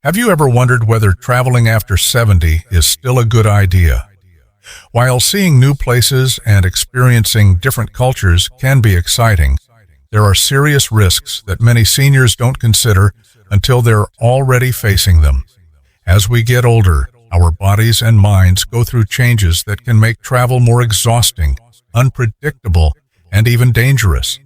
Have you ever wondered whether traveling after 70 is still a good idea? While seeing new places and experiencing different cultures can be exciting, there are serious risks that many seniors don't consider until they're already facing them. As we get older, our bodies and minds go through changes that can make travel more exhausting, unpredictable, and even dangerous.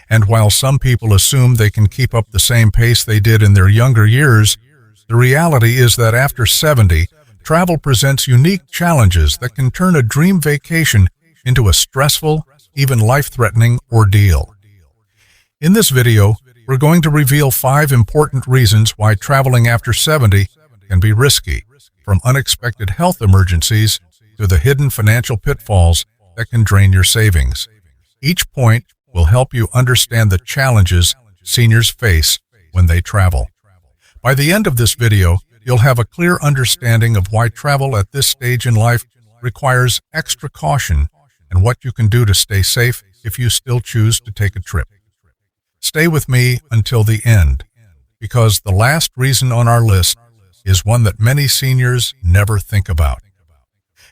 And while some people assume they can keep up the same pace they did in their younger years, the reality is that after 70, travel presents unique challenges that can turn a dream vacation into a stressful, even life-threatening ordeal. In this video, we're going to reveal 5 important reasons why traveling after 70 can be risky, from unexpected health emergencies to the hidden financial pitfalls that can drain your savings. Each point will help you understand the challenges seniors face when they travel. By the end of this video, you'll have a clear understanding of why travel at this stage in life requires extra caution and what you can do to stay safe if you still choose to take a trip. Stay with me until the end, because the last reason on our list is one that many seniors never think about.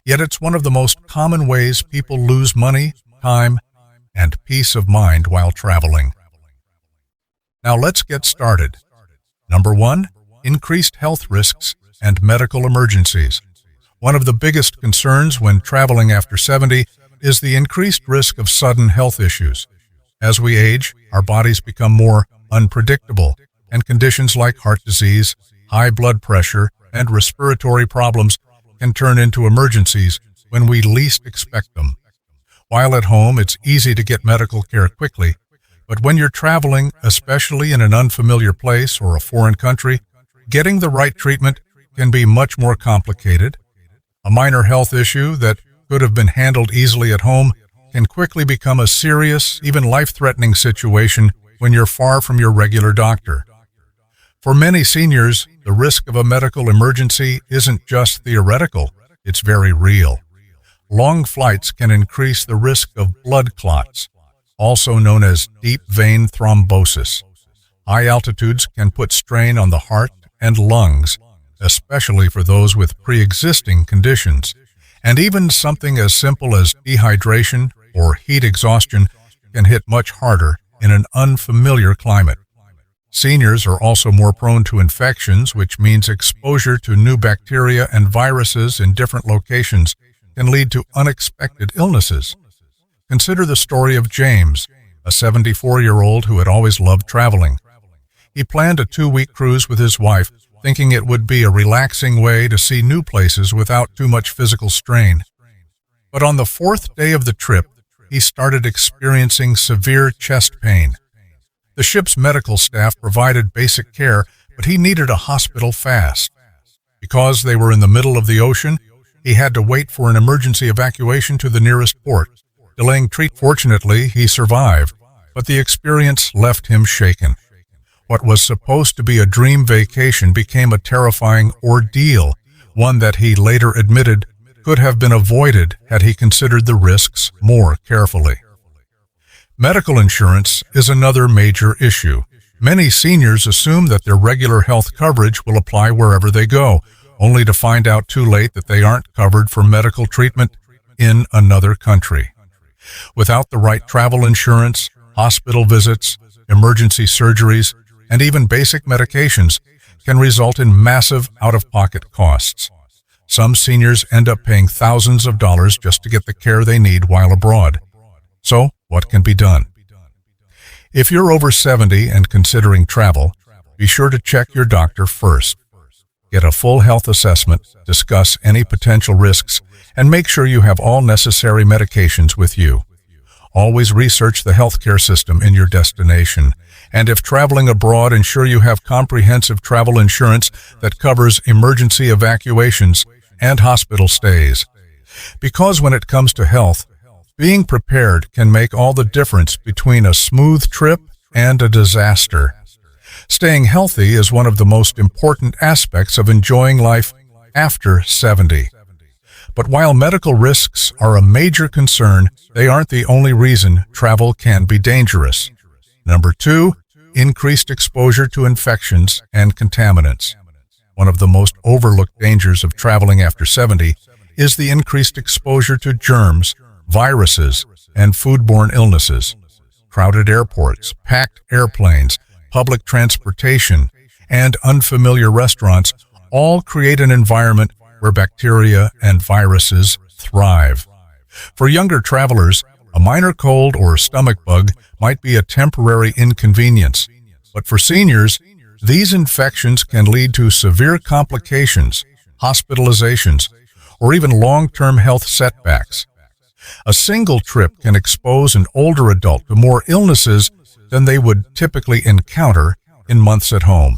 Yet it's one of the most common ways people lose money, time, and peace of mind while traveling. Now let's get started. Number 1, increased health risks and medical emergencies. One of the biggest concerns when traveling after 70 is the increased risk of sudden health issues. As we age, our bodies become more unpredictable, and conditions like heart disease, high blood pressure, and respiratory problems can turn into emergencies when we least expect them. While at home, it's easy to get medical care quickly, but when you're traveling, especially in an unfamiliar place or a foreign country, getting the right treatment can be much more complicated. A minor health issue that could have been handled easily at home can quickly become a serious, even life-threatening situation when you're far from your regular doctor. For many seniors, the risk of a medical emergency isn't just theoretical, it's very real. Long flights can increase the risk of blood clots, also known as deep vein thrombosis. High altitudes can put strain on the heart and lungs, especially for those with pre-existing conditions. And even something as simple as dehydration or heat exhaustion can hit much harder in an unfamiliar climate. Seniors are also more prone to infections, which means exposure to new bacteria and viruses in different locations can lead to unexpected illnesses. Consider the story of James, a 74-year-old who had always loved traveling. He planned a 2-week cruise with his wife, thinking it would be a relaxing way to see new places without too much physical strain. But on the 4th day of the trip, he started experiencing severe chest pain. The ship's medical staff provided basic care, but he needed a hospital fast. Because they were in the middle of the ocean, he had to wait for an emergency evacuation to the nearest port, delaying treatment. Fortunately, he survived, but the experience left him shaken. What was supposed to be a dream vacation became a terrifying ordeal, one that he later admitted could have been avoided had he considered the risks more carefully. Medical insurance is another major issue. Many seniors assume that their regular health coverage will apply wherever they go, only to find out too late that they aren't covered for medical treatment in another country. Without the right travel insurance, hospital visits, emergency surgeries, and even basic medications can result in massive out-of-pocket costs. Some seniors end up paying thousands of dollars just to get the care they need while abroad. So, what can be done? If you're over 70 and considering travel, be sure to check your doctor first. Get a full health assessment, discuss any potential risks, and make sure you have all necessary medications with you. Always research the healthcare system in your destination, and if traveling abroad, ensure you have comprehensive travel insurance that covers emergency evacuations and hospital stays. Because when it comes to health, being prepared can make all the difference between a smooth trip and a disaster. Staying healthy is one of the most important aspects of enjoying life after 70. But while medical risks are a major concern, they aren't the only reason travel can be dangerous. Number 2, increased exposure to infections and contaminants. One of the most overlooked dangers of traveling after 70 is the increased exposure to germs, viruses, and foodborne illnesses. Crowded airports, packed airplanes, public transportation, and unfamiliar restaurants all create an environment where bacteria and viruses thrive. For younger travelers, a minor cold or stomach bug might be a temporary inconvenience, but for seniors, these infections can lead to severe complications, hospitalizations, or even long-term health setbacks. A single trip can expose an older adult to more illnesses than they would typically encounter in months at home.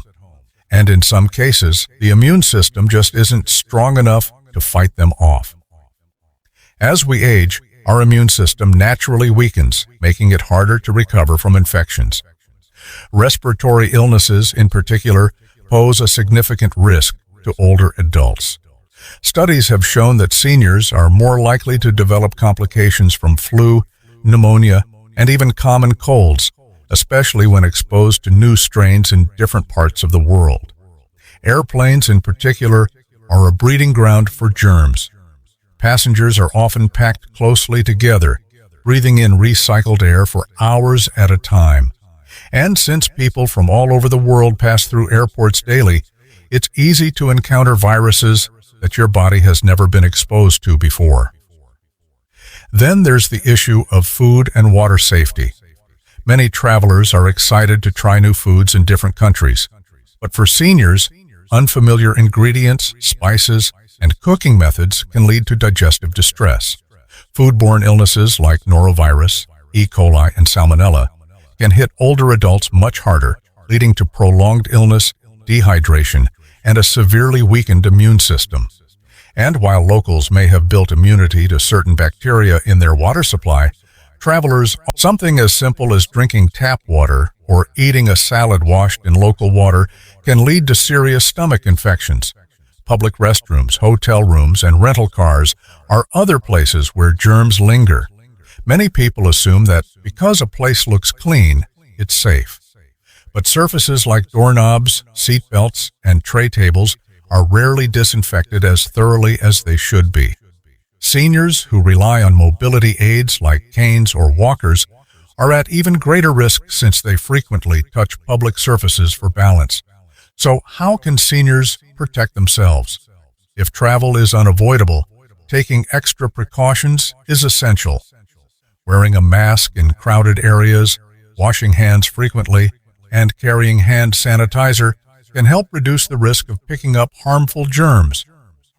And in some cases, the immune system just isn't strong enough to fight them off. As we age, our immune system naturally weakens, making it harder to recover from infections. Respiratory illnesses, in particular, pose a significant risk to older adults. Studies have shown that seniors are more likely to develop complications from flu, pneumonia, and even common colds, especially when exposed to new strains in different parts of the world. Airplanes, in particular, are a breeding ground for germs. Passengers are often packed closely together, breathing in recycled air for hours at a time. And since people from all over the world pass through airports daily, it's easy to encounter viruses that your body has never been exposed to before. Then there's the issue of food and water safety. Many travelers are excited to try new foods in different countries, but for seniors, unfamiliar ingredients, spices, and cooking methods can lead to digestive distress. Foodborne illnesses like norovirus, E. coli, and salmonella can hit older adults much harder, leading to prolonged illness, dehydration, and a severely weakened immune system. And while locals may have built immunity to certain bacteria in their water supply, travelers, something as simple as drinking tap water or eating a salad washed in local water can lead to serious stomach infections. Public restrooms, hotel rooms, and rental cars are other places where germs linger. Many people assume that because a place looks clean, it's safe. But surfaces like doorknobs, seat belts, and tray tables are rarely disinfected as thoroughly as they should be. Seniors who rely on mobility aids like canes or walkers are at even greater risk since they frequently touch public surfaces for balance. So how can seniors protect themselves? If travel is unavoidable, taking extra precautions is essential. Wearing a mask in crowded areas, washing hands frequently, and carrying hand sanitizer can help reduce the risk of picking up harmful germs.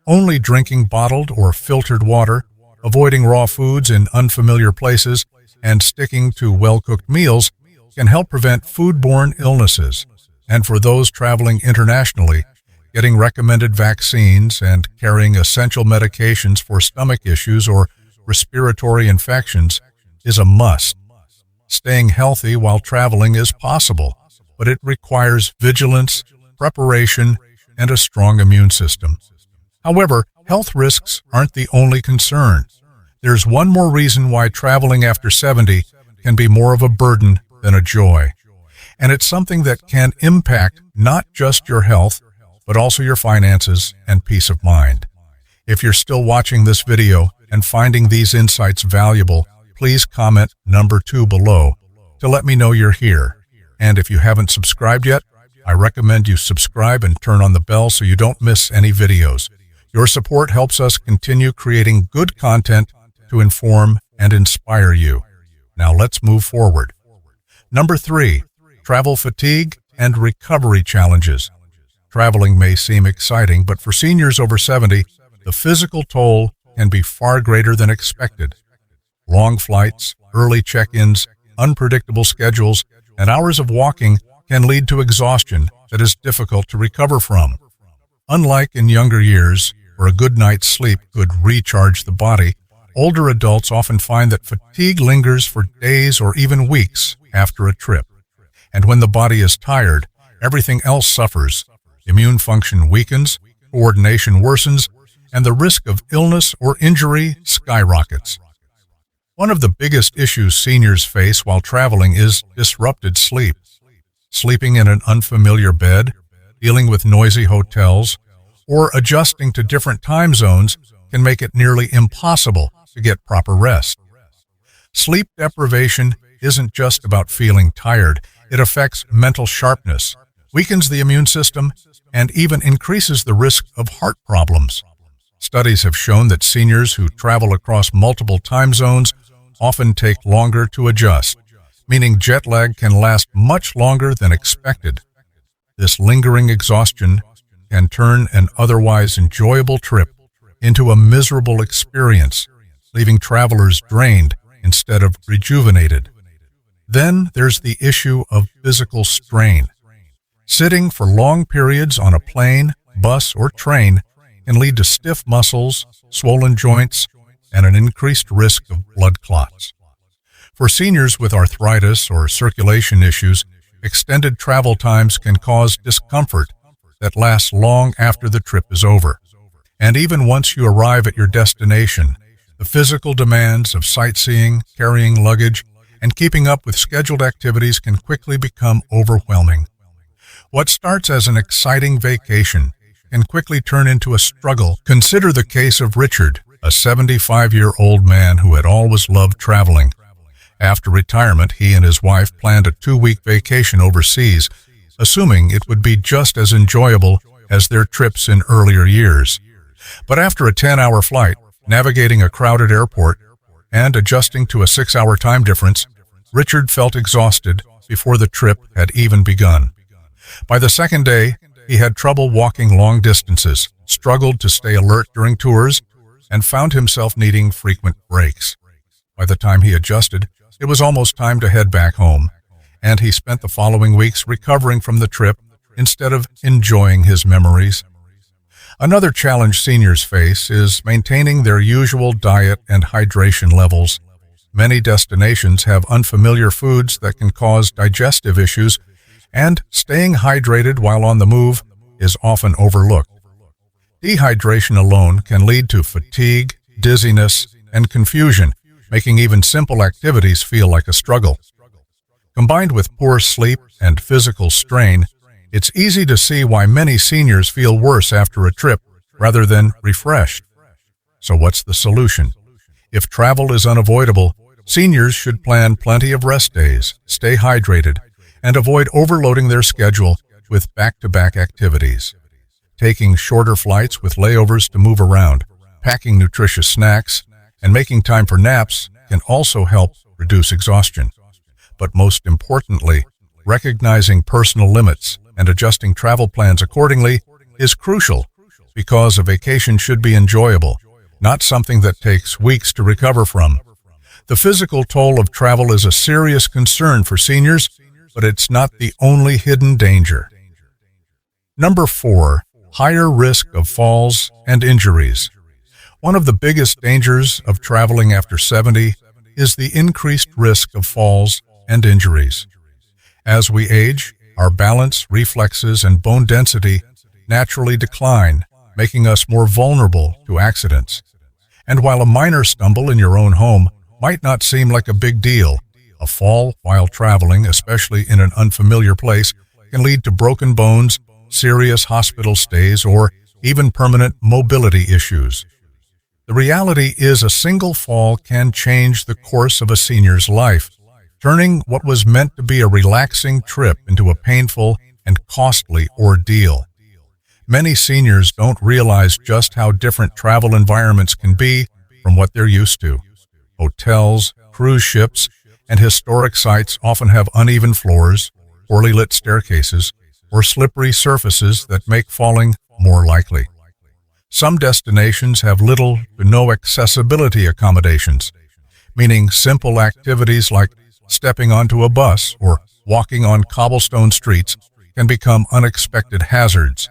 Only drinking bottled or filtered water, avoiding raw foods in unfamiliar places, and sticking to well-cooked meals can help prevent foodborne illnesses. And for those traveling internationally, getting recommended vaccines and carrying essential medications for stomach issues or respiratory infections is a must. Staying healthy while traveling is possible, but it requires vigilance, preparation, and a strong immune system. However, health risks aren't the only concern. There's one more reason why traveling after 70 can be more of a burden than a joy. And it's something that can impact not just your health, but also your finances and peace of mind. If you're still watching this video and finding these insights valuable, please comment number 2 below to let me know you're here. And if you haven't subscribed yet, I recommend you subscribe and turn on the bell so you don't miss any videos. Your support helps us continue creating good content to inform and inspire you. Now let's move forward. Number 3, travel fatigue and recovery challenges. Traveling may seem exciting, but for seniors over 70, the physical toll can be far greater than expected. Long flights, early check-ins, unpredictable schedules, and hours of walking can lead to exhaustion that is difficult to recover from. Unlike in younger years, where a good night's sleep could recharge the body, older adults often find that fatigue lingers for days or even weeks after a trip. And when the body is tired, everything else suffers. Immune function weakens, coordination worsens, and the risk of illness or injury skyrockets. One of the biggest issues seniors face while traveling is disrupted sleep. Sleeping in an unfamiliar bed, dealing with noisy hotels, or adjusting to different time zones can make it nearly impossible to get proper rest. Sleep deprivation isn't just about feeling tired. It affects mental sharpness, weakens the immune system, and even increases the risk of heart problems. Studies have shown that seniors who travel across multiple time zones often take longer to adjust, meaning jet lag can last much longer than expected. This lingering exhaustion can turn an otherwise enjoyable trip into a miserable experience, leaving travelers drained instead of rejuvenated. Then there's the issue of physical strain. Sitting for long periods on a plane, bus, or train can lead to stiff muscles, swollen joints, and an increased risk of blood clots. For seniors with arthritis or circulation issues, extended travel times can cause discomfort that lasts long after the trip is over. And even once you arrive at your destination, the physical demands of sightseeing, carrying luggage, and keeping up with scheduled activities can quickly become overwhelming. What starts as an exciting vacation can quickly turn into a struggle. Consider the case of Richard, a 75-year-old man who had always loved traveling. After retirement, he and his wife planned a 2-week vacation overseas, assuming it would be just as enjoyable as their trips in earlier years. But after a 10-hour flight, navigating a crowded airport, and adjusting to a 6-hour time difference, Richard felt exhausted before the trip had even begun. By the second day, he had trouble walking long distances, struggled to stay alert during tours, and found himself needing frequent breaks. By the time he adjusted, it was almost time to head back home, and he spent the following weeks recovering from the trip instead of enjoying his memories. Another challenge seniors face is maintaining their usual diet and hydration levels. Many destinations have unfamiliar foods that can cause digestive issues, and staying hydrated while on the move is often overlooked. Dehydration alone can lead to fatigue, dizziness, and confusion, making even simple activities feel like a struggle. Combined with poor sleep and physical strain, it's easy to see why many seniors feel worse after a trip rather than refreshed. So what's the solution? If travel is unavoidable, seniors should plan plenty of rest days, stay hydrated, and avoid overloading their schedule with back-to-back activities. Taking shorter flights with layovers to move around, packing nutritious snacks, and making time for naps can also help reduce exhaustion. But most importantly, recognizing personal limits and adjusting travel plans accordingly is crucial, because a vacation should be enjoyable, not something that takes weeks to recover from. The physical toll of travel is a serious concern for seniors, but it's not the only hidden danger. Number 4, higher risk of falls and injuries. One of the biggest dangers of traveling after 70 is the increased risk of falls and injuries. As we age, our balance, reflexes, and bone density naturally decline, making us more vulnerable to accidents. And while a minor stumble in your own home might not seem like a big deal, a fall while traveling, especially in an unfamiliar place, can lead to broken bones, serious hospital stays, or even permanent mobility issues. The reality is a single fall can change the course of a senior's life, turning what was meant to be a relaxing trip into a painful and costly ordeal. Many seniors don't realize just how different travel environments can be from what they're used to. Hotels, cruise ships, and historic sites often have uneven floors, poorly lit staircases, or slippery surfaces that make falling more likely. Some destinations have little to no accessibility accommodations, meaning simple activities like stepping onto a bus or walking on cobblestone streets can become unexpected hazards.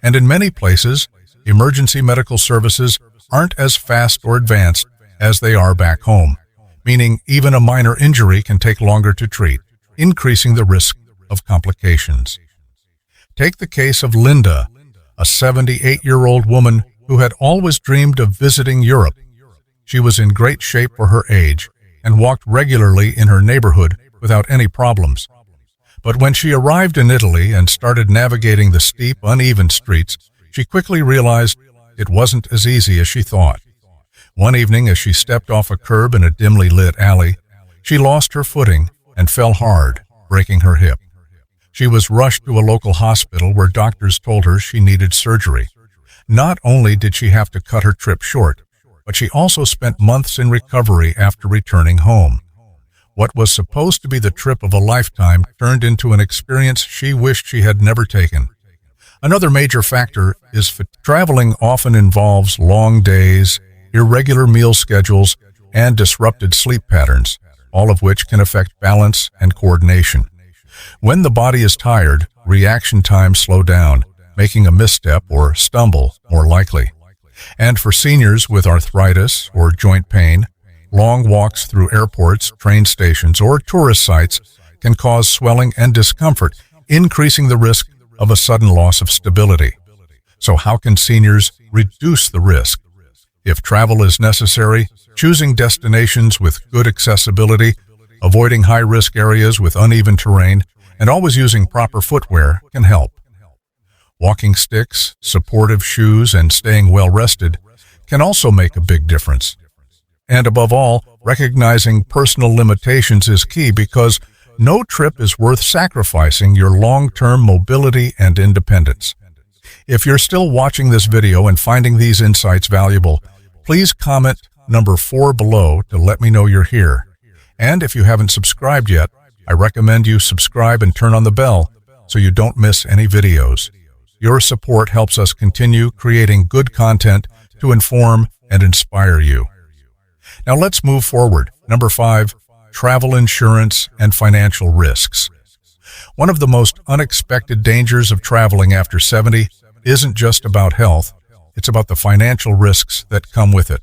And in many places, emergency medical services aren't as fast or advanced as they are back home, meaning even a minor injury can take longer to treat, increasing the risk of complications. Take the case of Linda, a 78-year-old woman who had always dreamed of visiting Europe. She was in great shape for her age and walked regularly in her neighborhood without any problems. But when she arrived in Italy and started navigating the steep, uneven streets, she quickly realized it wasn't as easy as she thought. One evening, as she stepped off a curb in a dimly lit alley, she lost her footing and fell hard, breaking her hip. She was rushed to a local hospital where doctors told her she needed surgery. Not only did she have to cut her trip short, but she also spent months in recovery after returning home. What was supposed to be the trip of a lifetime turned into an experience she wished she had never taken. Another major factor is traveling often involves long days, irregular meal schedules, and disrupted sleep patterns, all of which can affect balance and coordination. When the body is tired, reaction times slow down, making a misstep or stumble more likely. And for seniors with arthritis or joint pain, long walks through airports, train stations, or tourist sites can cause swelling and discomfort, increasing the risk of a sudden loss of stability. So how can seniors reduce the risk? If travel is necessary, choosing destinations with good accessibility, avoiding high-risk areas with uneven terrain, and always using proper footwear can help. Walking sticks, supportive shoes, and staying well-rested can also make a big difference. And above all, recognizing personal limitations is key because no trip is worth sacrificing your long-term mobility and independence. If you're still watching this video and finding these insights valuable, please comment number 4 below to let me know you're here. And if you haven't subscribed yet, I recommend you subscribe and turn on the bell so you don't miss any videos. Your support helps us continue creating good content to inform and inspire you. Now let's move forward. Number 5, travel insurance and financial risks. One of the most unexpected dangers of traveling after 70 isn't just about health, it's about the financial risks that come with it.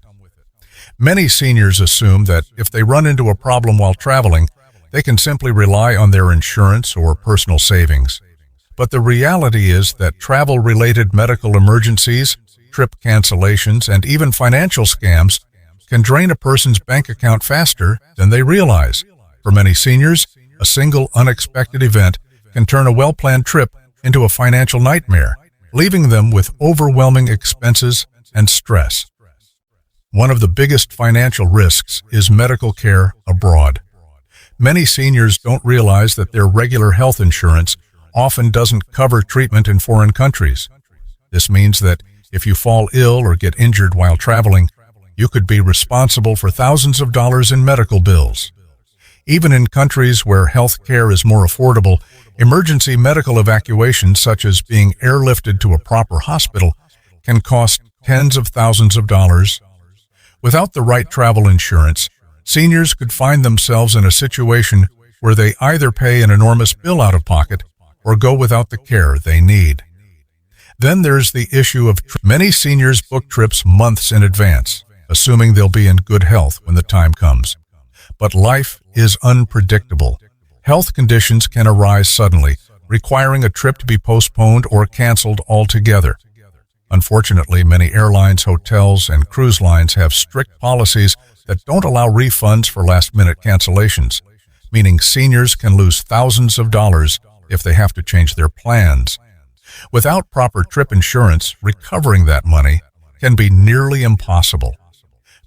Many seniors assume that if they run into a problem while traveling, they can simply rely on their insurance or personal savings. But the reality is that travel-related medical emergencies, trip cancellations, and even financial scams can drain a person's bank account faster than they realize. For many seniors, a single unexpected event can turn a well-planned trip into a financial nightmare, leaving them with overwhelming expenses and stress. One of the biggest financial risks is medical care abroad. Many seniors don't realize that their regular health insurance often doesn't cover treatment in foreign countries. This means that if you fall ill or get injured while traveling, you could be responsible for thousands of dollars in medical bills. Even in countries where health care is more affordable, emergency medical evacuations such as being airlifted to a proper hospital can cost tens of thousands of dollars. Without the right travel insurance, seniors could find themselves in a situation where they either pay an enormous bill out of pocket or go without the care they need. Then there's the issue of many seniors book trips months in advance, assuming they'll be in good health when the time comes. But life is unpredictable. Health conditions can arise suddenly, requiring a trip to be postponed or canceled altogether. Unfortunately, many airlines, hotels, and cruise lines have strict policies that don't allow refunds for last-minute cancellations, meaning seniors can lose thousands of dollars if they have to change their plans. Without proper trip insurance, recovering that money can be nearly impossible.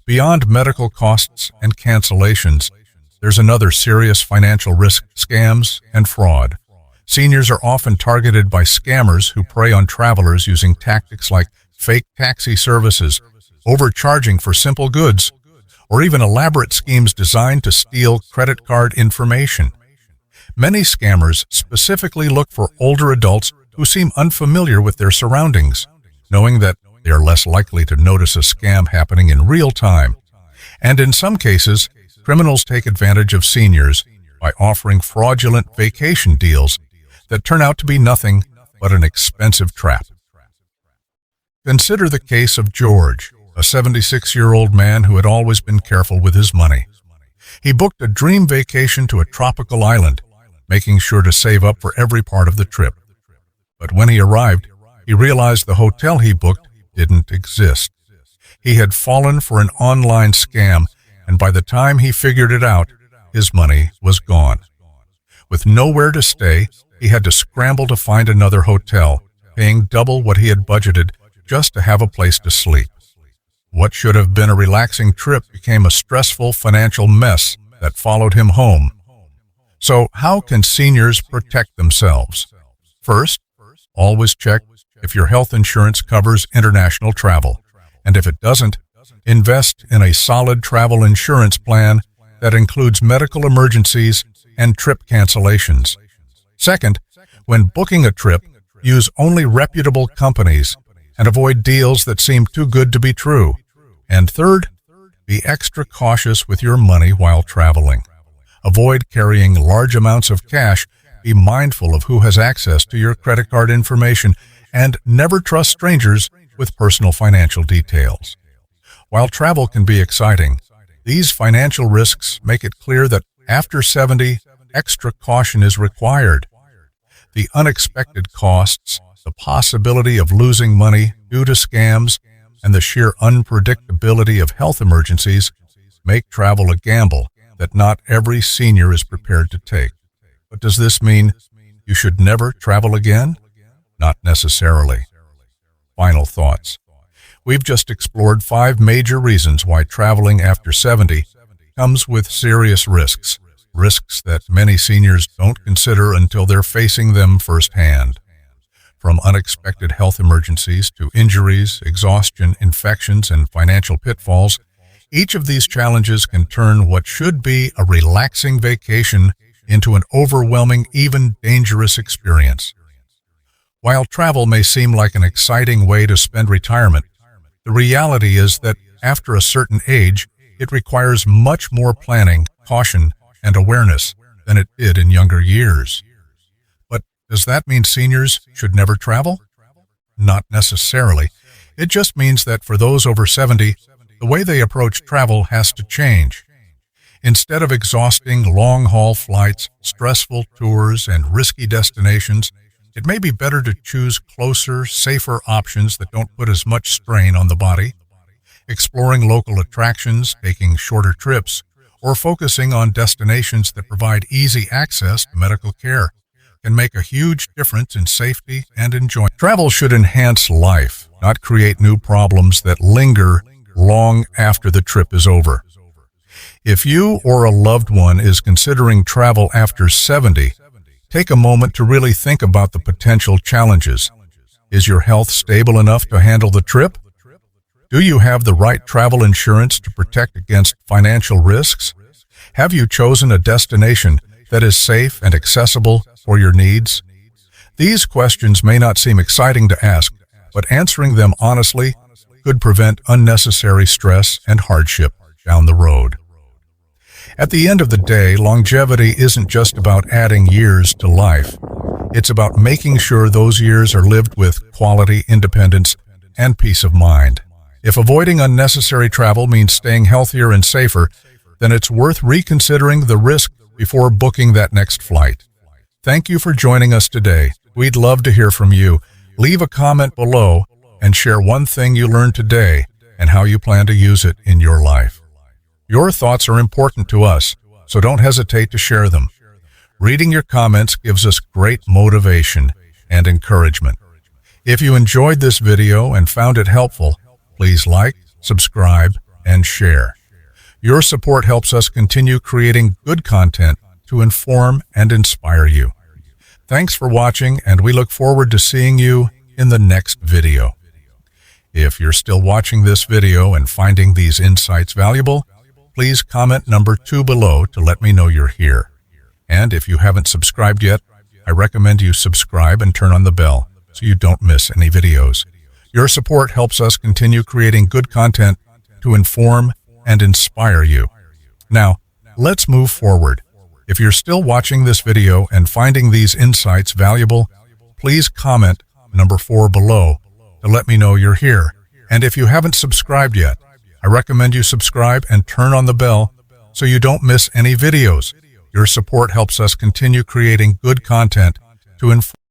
Beyond medical costs and cancellations, there's another serious financial risk: scams and fraud. Seniors are often targeted by scammers who prey on travelers using tactics like fake taxi services, overcharging for simple goods, or even elaborate schemes designed to steal credit card information. Many scammers specifically look for older adults who seem unfamiliar with their surroundings, knowing that they are less likely to notice a scam happening in real time. And in some cases, criminals take advantage of seniors by offering fraudulent vacation deals that turn out to be nothing but an expensive trap. Consider the case of George, a 76-year-old man who had always been careful with his money. He booked a dream vacation to a tropical island, making sure to save up for every part of the trip. But when he arrived, he realized the hotel he booked didn't exist. He had fallen for an online scam, and by the time he figured it out, his money was gone. With nowhere to stay, he had to scramble to find another hotel, paying double what he had budgeted just to have a place to sleep. What should have been a relaxing trip became a stressful financial mess that followed him home. So, how can seniors protect themselves? First, always check if your health insurance covers international travel, and if it doesn't, invest in a solid travel insurance plan that includes medical emergencies and trip cancellations. Second, when booking a trip, use only reputable companies and avoid deals that seem too good to be true. And third, be extra cautious with your money while traveling. Avoid carrying large amounts of cash, be mindful of who has access to your credit card information, and never trust strangers with personal financial details. While travel can be exciting, these financial risks make it clear that after 70, extra caution is required. The unexpected costs, the possibility of losing money due to scams, and the sheer unpredictability of health emergencies make travel a gamble that not every senior is prepared to take. But does this mean you should never travel again? Not necessarily. Final thoughts. We've just explored 5 major reasons why traveling after 70 comes with serious risks, risks that many seniors don't consider until they're facing them firsthand. From unexpected health emergencies to injuries, exhaustion, infections, and financial pitfalls, each of these challenges can turn what should be a relaxing vacation into an overwhelming, even dangerous experience. While travel may seem like an exciting way to spend retirement, the reality is that after a certain age, it requires much more planning, caution, and awareness than it did in younger years. But does that mean seniors should never travel? Not necessarily. It just means that for those over 70, the way they approach travel has to change. Instead of exhausting long-haul flights, stressful tours, and risky destinations, it may be better to choose closer, safer options that don't put as much strain on the body. Exploring local attractions, taking shorter trips, or focusing on destinations that provide easy access to medical care can make a huge difference in safety and enjoyment. Travel should enhance life, not create new problems that linger long after the trip is over. If you or a loved one is considering travel after 70, take a moment to really think about the potential challenges. Is your health stable enough to handle the trip? Do you have the right travel insurance to protect against financial risks? Have you chosen a destination that is safe and accessible for your needs? These questions may not seem exciting to ask, but answering them honestly could prevent unnecessary stress and hardship down the road. At the end of the day, longevity isn't just about adding years to life. It's about making sure those years are lived with quality, independence, and peace of mind. If avoiding unnecessary travel means staying healthier and safer, then it's worth reconsidering the risk before booking that next flight. Thank you for joining us today. We'd love to hear from you. Leave a comment below and share one thing you learned today and how you plan to use it in your life. Your thoughts are important to us, so don't hesitate to share them. Reading your comments gives us great motivation and encouragement. If you enjoyed this video and found it helpful, please like, subscribe, and share. Your support helps us continue creating good content to inform and inspire you. Thanks for watching, and we look forward to seeing you in the next video. If you're still watching this video and finding these insights valuable, please comment number 2 below to let me know you're here. And if you haven't subscribed yet, I recommend you subscribe and turn on the bell so you don't miss any videos. Your support helps us continue creating good content to inform and inspire you. Now, let's move forward. If you're still watching this video and finding these insights valuable, please comment number 4 below to let me know you're here. And if you haven't subscribed yet, I recommend you subscribe and turn on the bell so you don't miss any videos. Your support helps us continue creating good content to inform